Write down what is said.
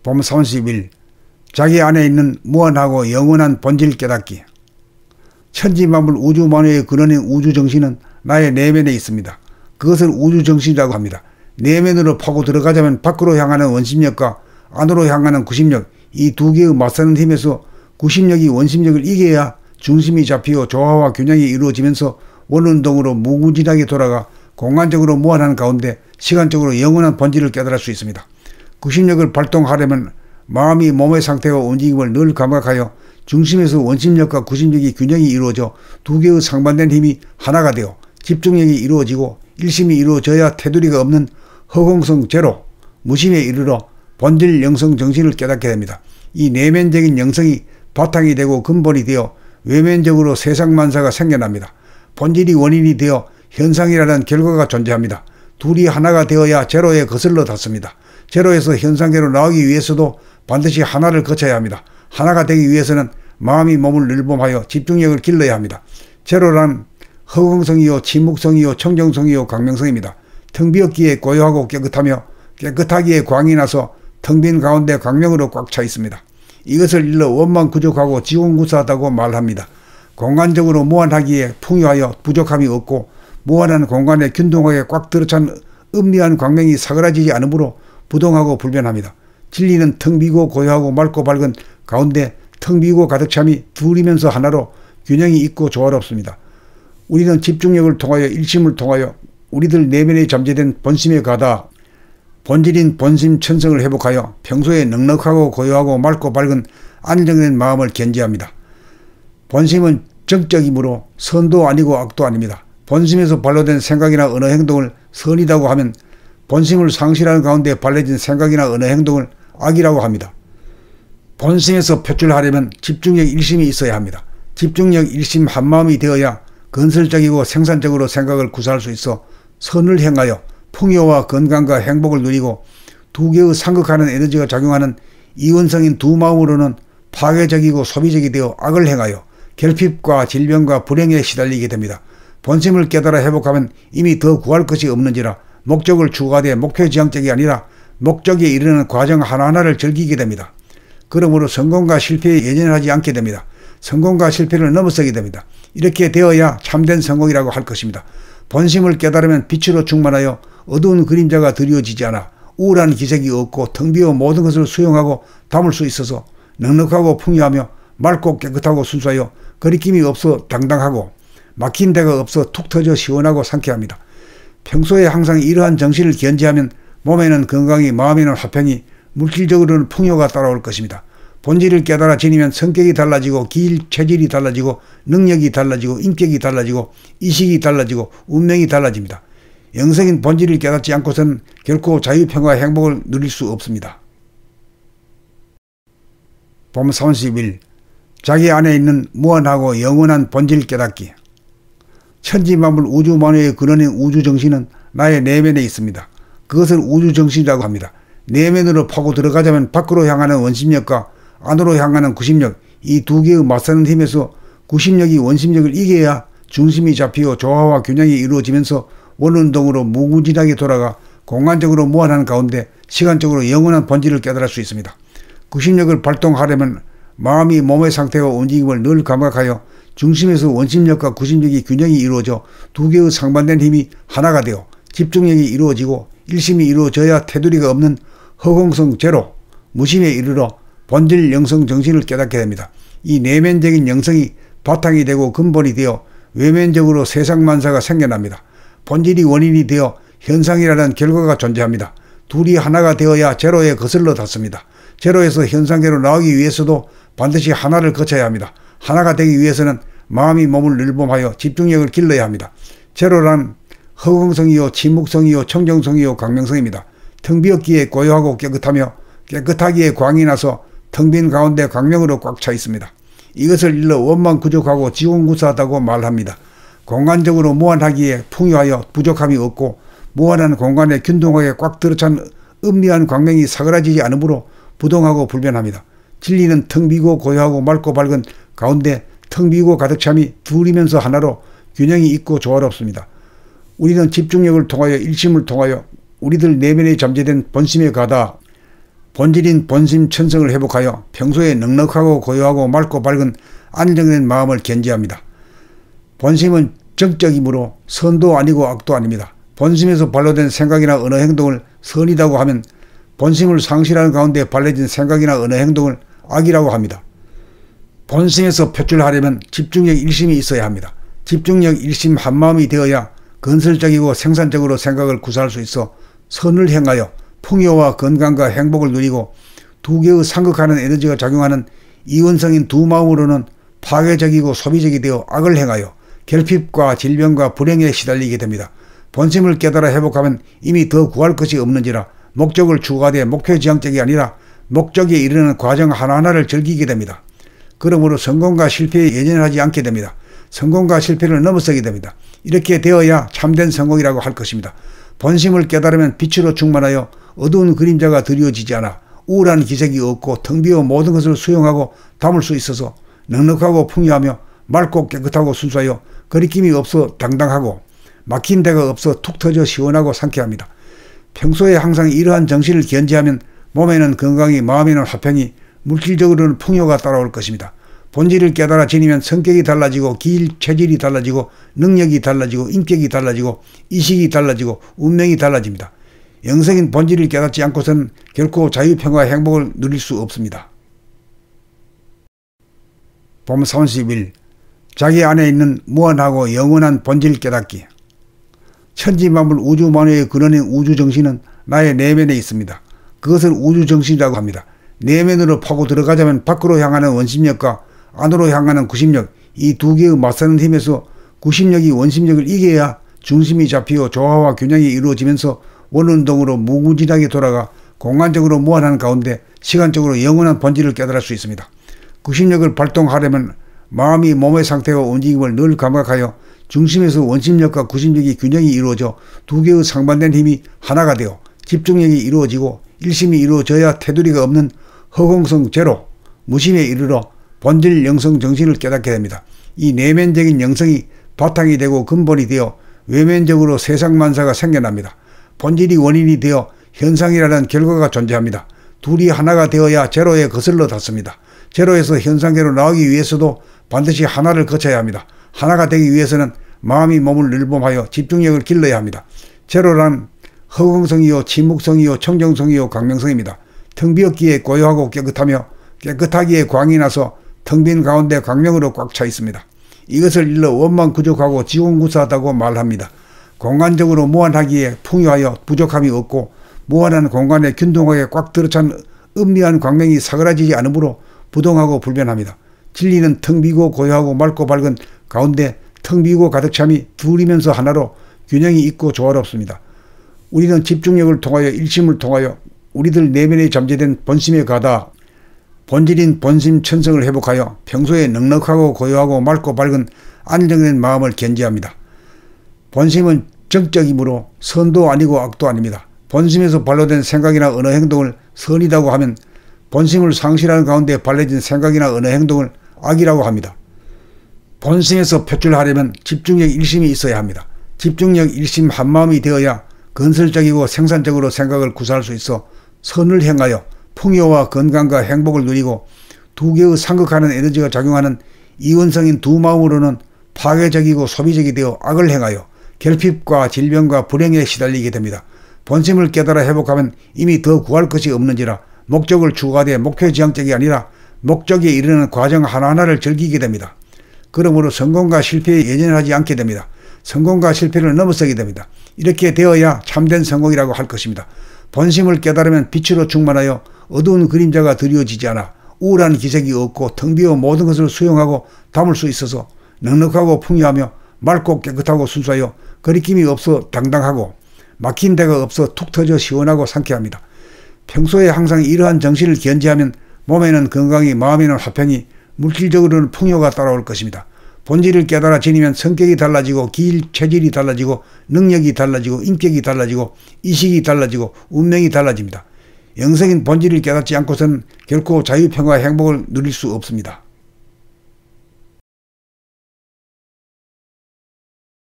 봄 30일 자기 안에 있는 무한하고 영원한 본질 깨닫기. 천지만물 우주만유의 근원인 우주정신은 나의 내면에 있습니다. 그것을 우주정신이라고 합니다. 내면으로 파고 들어가자면 밖으로 향하는 원심력과 안으로 향하는 구심력, 이 두 개의 맞서는 힘에서 구심력이 원심력을 이겨야 중심이 잡히고 조화와 균형이 이루어지면서 원운동으로 무궁무진하게 돌아가 공간적으로 무한한 가운데 시간적으로 영원한 본질을 깨달을 수 있습니다. 구심력을 발동하려면 마음이 몸의 상태와 움직임을 늘 감각하여 중심에서 원심력과 구심력이 균형이 이루어져 두 개의 상반된 힘이 하나가 되어 집중력이 이루어지고 일심이 이루어져야 테두리가 없는 허공성 제로, 무심에 이르러 본질 영성 정신을 깨닫게 됩니다. 이 내면적인 영성이 바탕이 되고 근본이 되어 외면적으로 세상만사가 생겨납니다. 본질이 원인이 되어 현상이라는 결과가 존재합니다. 둘이 하나가 되어야 제로에 거슬러 닿습니다. 제로에서 현상계로 나오기 위해서도 반드시 하나를 거쳐야 합니다. 하나가 되기 위해서는 마음이 몸을 늘봄하여 집중력을 길러야 합니다. 제로란 허공성이요 침묵성이요 청정성이요 광명성입니다. 텅 비었기에 고요하고 깨끗하며 깨끗하기에 광이 나서 텅 빈 가운데 광명으로 꽉 차 있습니다. 이것을 일러 원만구족하고 지공구사하다고 말합니다. 공간적으로 무한하기에 풍요하여 부족함이 없고 무한한 공간에 균등하게 꽉 들어찬 은미한 광명이 사그라지지 않으므로 부동하고 불변합니다. 진리는 텅 비고 고요하고 맑고 밝은 가운데 텅 비고 가득 참이 둘이면서 하나로 균형이 있고 조화롭습니다. 우리는 집중력을 통하여 일심을 통하여 우리들 내면에 잠재된 본심에 가다 본질인 본심 천성을 회복하여 평소에 넉넉하고 고요하고 맑고 밝은 안정된 마음을 견지합니다. 본심은 정적이므로 선도 아니고 악도 아닙니다. 본심에서 발로된 생각이나 언어 행동을 선이라고 하면 본심을 상실하는 가운데 발려진 생각이나 언어 행동을 악이라고 합니다. 본심에서 표출하려면 집중력 일심이 있어야 합니다. 집중력 일심 한마음이 되어야 건설적이고 생산적으로 생각을 구사할 수 있어 선을 행하여 풍요와 건강과 행복을 누리고 두 개의 상극하는 에너지가 작용하는 이원성인 두 마음으로는 파괴적이고 소비적이 되어 악을 행하여 결핍과 질병과 불행에 시달리게 됩니다. 본심을 깨달아 회복하면 이미 더 구할 것이 없는지라 목적을 추구하되 목표지향적이 아니라 목적에 이르는 과정 하나하나를 즐기게 됩니다. 그러므로 성공과 실패에 예전하지 않게 됩니다. 성공과 실패를 넘어서게 됩니다. 이렇게 되어야 참된 성공이라고 할 것입니다. 본심을 깨달으면 빛으로 충만하여 어두운 그림자가 드리워지지 않아 우울한 기색이 없고 텅 비어 모든 것을 수용하고 담을 수 있어서 넉넉하고 풍요하며 맑고 깨끗하고 순수하여 거리낌이 없어 당당하고 막힌 데가 없어 툭 터져 시원하고 상쾌합니다. 평소에 항상 이러한 정신을 견지하면 몸에는 건강이 마음에는 화평이 물질적으로는 풍요가 따라올 것입니다. 본질을 깨달아 지니면 성격이 달라지고 체질이 달라지고 능력이 달라지고 인격이 달라지고 이식이 달라지고 운명이 달라집니다. 영성인 본질을 깨닫지 않고서는 결코 자유평화와 행복을 누릴 수 없습니다. 봄 30일 자기 안에 있는 무한하고 영원한 본질 깨닫기. 천지만물 우주만유의 근원인 우주정신은 나의 내면에 있습니다. 그것을 우주정신이라고 합니다. 내면으로 파고 들어가자면 밖으로 향하는 원심력과 안으로 향하는 구심력, 이 두 개의 맞서는 힘에서 구심력이 원심력을 이겨야 중심이 잡히고 조화와 균형이 이루어지면서 원운동으로 무궁무진하게 돌아가 공간적으로 무한한 가운데 시간적으로 영원한 본질을 깨달을 수 있습니다. 구심력을 발동하려면 마음이 몸의 상태와 움직임을 늘 감각하여 중심에서 원심력과 구심력이 균형이 이루어져 두 개의 상반된 힘이 하나가 되어 집중력이 이루어지고 일심이 이루어져야 테두리가 없는 허공성 제로, 무심에 이르러 본질 영성 정신을 깨닫게 됩니다. 이 내면적인 영성이 바탕이 되고 근본이 되어 외면적으로 세상만사가 생겨납니다. 본질이 원인이 되어 현상이라는 결과가 존재합니다. 둘이 하나가 되어야 제로에 거슬러 닿습니다. 제로에서 현상계로 나오기 위해서도 반드시 하나를 거쳐야 합니다. 하나가 되기 위해서는 마음이 몸을 늘봄하여 집중력을 길러야 합니다. 제로란 허공성이요 침묵성이요 청정성이요 광명성입니다. 텅 비었기에 고요하고 깨끗하며 깨끗하기에 광이 나서 텅 빈 가운데 광명으로 꽉 차 있습니다. 이것을 일러 원만구족하고 지공구사하다고 말합니다. 공간적으로 무한하기에 풍요하여 부족함이 없고 무한한 공간에 균등하게 꽉 들어찬 은미한 광명이 사그라지지 않으므로 부동하고 불변합니다. 진리는 텅 비고 고요하고 맑고 밝은 가운데 텅 비고 가득 참이 둘이면서 하나로 균형이 있고 조화롭습니다. 우리는 집중력을 통하여 일심을 통하여 우리들 내면에 잠재된 본심에 가다 본질인 본심 천성을 회복하여 평소에 넉넉하고 고요하고 맑고 밝은 안정된 마음을 견지합니다. 본심은 정적이므로 선도 아니고 악도 아닙니다. 본심에서 발로된 생각이나 언어 행동을 선이라고 하면 본심을 상실하는 가운데 발려진 생각이나 언어 행동을 악이라고 합니다. 본심에서 표출하려면 집중력 일심이 있어야 합니다. 집중력 일심 한마음이 되어야 건설적이고 생산적으로 생각을 구사할 수 있어 선을 행하여 풍요와 건강과 행복을 누리고 두 개의 상극하는 에너지가 작용하는 이원성인 두 마음으로는 파괴적이고 소비적이 되어 악을 행하여 결핍과 질병과 불행에 시달리게 됩니다. 본심을 깨달아 회복하면 이미 더 구할 것이 없는지라 목적을 추구하되 목표지향적이 아니라 목적에 이르는 과정 하나하나를 즐기게 됩니다. 그러므로 성공과 실패에 예전하지 않게 됩니다. 성공과 실패를 넘어서게 됩니다. 이렇게 되어야 참된 성공이라고 할 것입니다. 본심을 깨달으면 빛으로 충만하여 어두운 그림자가 드리워지지 않아 우울한 기색이 없고 텅 비어 모든 것을 수용하고 담을 수 있어서 넉넉하고 풍요하며 맑고 깨끗하고 순수하여 거리낌이 없어 당당하고 막힌 데가 없어 툭 터져 시원하고 상쾌합니다. 평소에 항상 이러한 정신을 견지하면 몸에는 건강이 마음에는 화평이 물질적으로는 풍요가 따라올 것입니다. 본질을 깨달아 지니면 성격이 달라지고 체질이 달라지고 능력이 달라지고 인격이 달라지고 이식이 달라지고 운명이 달라집니다. 영성인 본질을 깨닫지 않고서는 결코 자유평화와 행복을 누릴 수 없습니다. 봄 30일 자기 안에 있는 무한하고 영원한 본질 깨닫기. 천지만물 우주만유의 근원인 우주정신은 나의 내면에 있습니다. 그것을 우주정신이라고 합니다. 내면으로 파고 들어가자면 밖으로 향하는 원심력과 안으로 향하는 구심력, 이 두 개의 맞서는 힘에서 구심력이 원심력을 이겨야 중심이 잡히고 조화와 균형이 이루어지면서 원운동으로 무궁무진하게 돌아가 공간적으로 무한한 가운데 시간적으로 영원한 본질을 깨달을 수 있습니다. 구심력을 발동하려면 마음이 몸의 상태와 움직임을 늘 감각하여 중심에서 원심력과 구심력이 균형이 이루어져 두 개의 상반된 힘이 하나가 되어 집중력이 이루어지고 일심이 이루어져야 테두리가 없는 허공성 제로, 무심에 이르러 본질 영성 정신을 깨닫게 됩니다. 이 내면적인 영성이 바탕이 되고 근본이 되어 외면적으로 세상만사가 생겨납니다. 본질이 원인이 되어 현상이라는 결과가 존재합니다. 둘이 하나가 되어야 제로에 거슬러 닿습니다. 제로에서 현상계로 나오기 위해서도 반드시 하나를 거쳐야 합니다. 하나가 되기 위해서는 마음이 몸을 늘봄하여 집중력을 길러야 합니다. 제로란 허공성이요 침묵성이요 청정성이요 광명성입니다. 텅 비었기에 고요하고 깨끗하며 깨끗하기에 광이 나서 텅 빈 가운데 광명으로 꽉 차 있습니다. 이것을 일러 원만 구족하고 지공구사하다고 말합니다. 공간적으로 무한하기에 풍요하여 부족함이 없고 무한한 공간에 균등하게 꽉 들어찬 은미한 광명이 사그라지지 않으므로 부동하고 불변합니다. 진리는 텅 비고 고요하고 맑고 밝은 가운데 텅 비고 가득 참이 둘이면서 하나로 균형이 있고 조화롭습니다. 우리는 집중력을 통하여 일심을 통하여 우리들 내면에 잠재된 본심에 가다 본질인 본심 천성을 회복하여 평소에 넉넉하고 고요하고 맑고 밝은 안정된 마음을 견지합니다. 본심은 정적이므로 선도 아니고 악도 아닙니다. 본심에서 발로된 생각이나 언어 행동을 선이라고 하면 본심을 상실하는 가운데 발려진 생각이나 언어 행동을 악이라고 합니다. 본심에서 표출하려면 집중력 일심이 있어야 합니다. 집중력 일심 한마음이 되어야 건설적이고 생산적으로 생각을 구사할 수 있어 선을 행하여 풍요와 건강과 행복을 누리고 두 개의 상극하는 에너지가 작용하는 이원성인 두 마음으로는 파괴적이고 소비적이 되어 악을 행하여 결핍과 질병과 불행에 시달리게 됩니다. 본심을 깨달아 회복하면 이미 더 구할 것이 없는지라 목적을 추구하되 목표지향적이 아니라 목적에 이르는 과정 하나하나를 즐기게 됩니다. 그러므로 성공과 실패에 예전하지 않게 됩니다. 성공과 실패를 넘어서게 됩니다. 이렇게 되어야 참된 성공이라고 할 것입니다. 본심을 깨달으면 빛으로 충만하여 어두운 그림자가 드리워지지 않아 우울한 기색이 없고 텅 비어 모든 것을 수용하고 담을 수 있어서 넉넉하고 풍요하며 맑고 깨끗하고 순수하여 거리낌이 없어 당당하고 막힌 데가 없어 툭 터져 시원하고 상쾌합니다. 평소에 항상 이러한 정신을 견지하면 몸에는 건강이 마음에는 화평이 물질적으로는 풍요가 따라올 것입니다. 본질을 깨달아 지니면 성격이 달라지고 체질이 달라지고 능력이 달라지고 인격이 달라지고 이식이 달라지고 운명이 달라집니다. 영성인 본질을 깨닫지 않고서는 결코 자유평화와 행복을 누릴 수 없습니다.